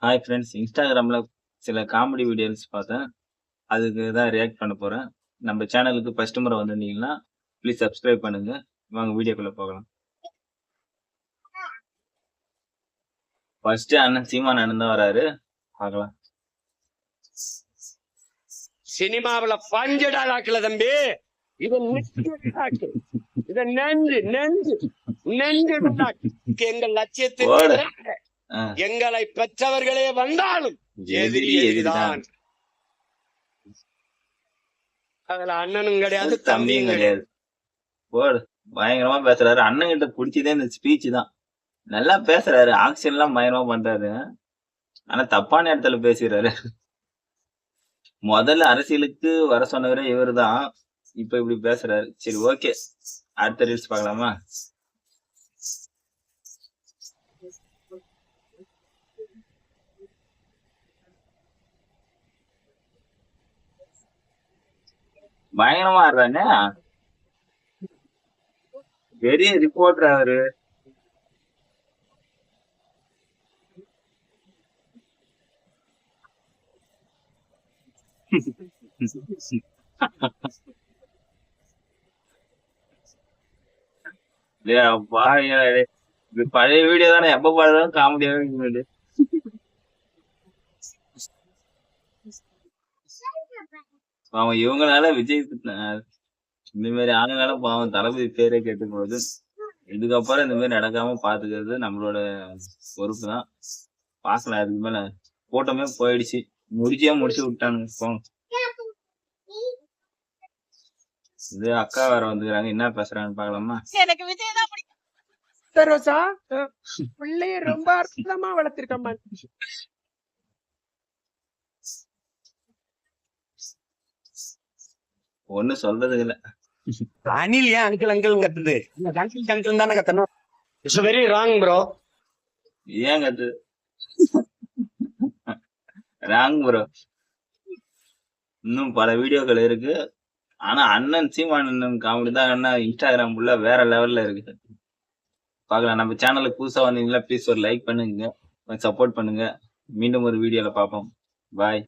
Hi friends. இன்ஸ்டாகிராம்ல சில comedy videos பார்த்தேன். அதுக்கு தான் ரியாக்ட் பண்ண போறேன். நம்ம சேனலுக்கு ஃபர்ஸ்ட் முறை வந்திருந்தீங்கன்னா, ப்ளீஸ் சப்ஸ்கிரைப் பண்ணுங்க. வாங்க வீடியோக்குள்ள போகலாம். ஃபர்ஸ்ட் அண்ணன் சீமான் அண்ணன் தான் வராரு. பார்க்கலாம். சினிமாவுல பஞ்சு டாலாக்குல தம்பி, இது இத நெஞ்சு நெஞ்சு நெஞ்சு எங்கள் லட்சியத்திற்கு எங்களை பெற்றவர்களே வந்தாலும் எதிரி எதிரிதான். அதுல அண்ணனும் கிடையாது தம்பியும் கிடையாது. போடு, பயங்கரமா பேசுறாரு. அண்ணன் கிட்ட பிடிச்சதே இந்த ஸ்பீச் தான். நல்லா பேசுறாரு, ஆக்ஷன் எல்லாம் பயங்கரமா பண்றாரு. ஆனா தப்பான இடத்துல பேசுறாரு. முதல்ல அரசியலுக்கு வர சொன்னவரே இவரு தான். இப்ப இப்படி பேசுறாரு. சரி, ஓகே, அடுத்த ரீல்ஸ் பார்க்கலாமா? பயங்கரமா ஆடுறாங்க. பெரிய ரிப்போர்ட்டர் அவரு. பழைய வீடியோ தானே, எப்ப பாடுறதும் காமெடியாவே இருக்கு. பாவம் இவங்களால விஜய் இந்த மாதிரி ஆளுங்களால பாவம் தளபதி பேரே கேட்டு போகுது. இதுக்கப்புறம் இந்த மாதிரி நடக்காம பாத்துக்கிறது நம்மளோட பொறுப்பு தான். பாக்கலாம். அதுக்கு மேல கூட்டமே போயிடுச்சு. முடிச்சு விட்டானுங்க. போங்க. இது அக்கா வேற வந்துக்கிறாங்க. என்ன பேசுறாங்கன்னு பாக்கலாமா? எனக்கு விஜய் தான் பிடிக்கும். ரோசா பிள்ளைய ரொம்ப அற்புதமா வளர்த்திருக்கம்மா. ஒண்ணும் சொல்றதுக்கு இல்ல. அனில் ஏன் அங்கிள் அங்கிள் கத்துது? அங்கிள் அங்கிள் தானே கத்தணும். It's very wrong bro. ஏன் கத்து? Wrong bro. இன்னும் பல வீடியோக்கள் இருக்கு. ஆனா அண்ணன் சீமான் அண்ணன் காமெடி தான் என்ன இன்ஸ்டாகிராம் உள்ள வேற லெவல்ல இருக்கு. பார்க்கலாம். நம்ம சேனலுக்கு புதுசா வந்தீங்களா, ப்ளீஸ் ஒரு லைக் பண்ணுங்க, சப்போர்ட் பண்ணுங்க. மீண்டும் ஒரு வீடியோல பார்ப்போம். பாய்.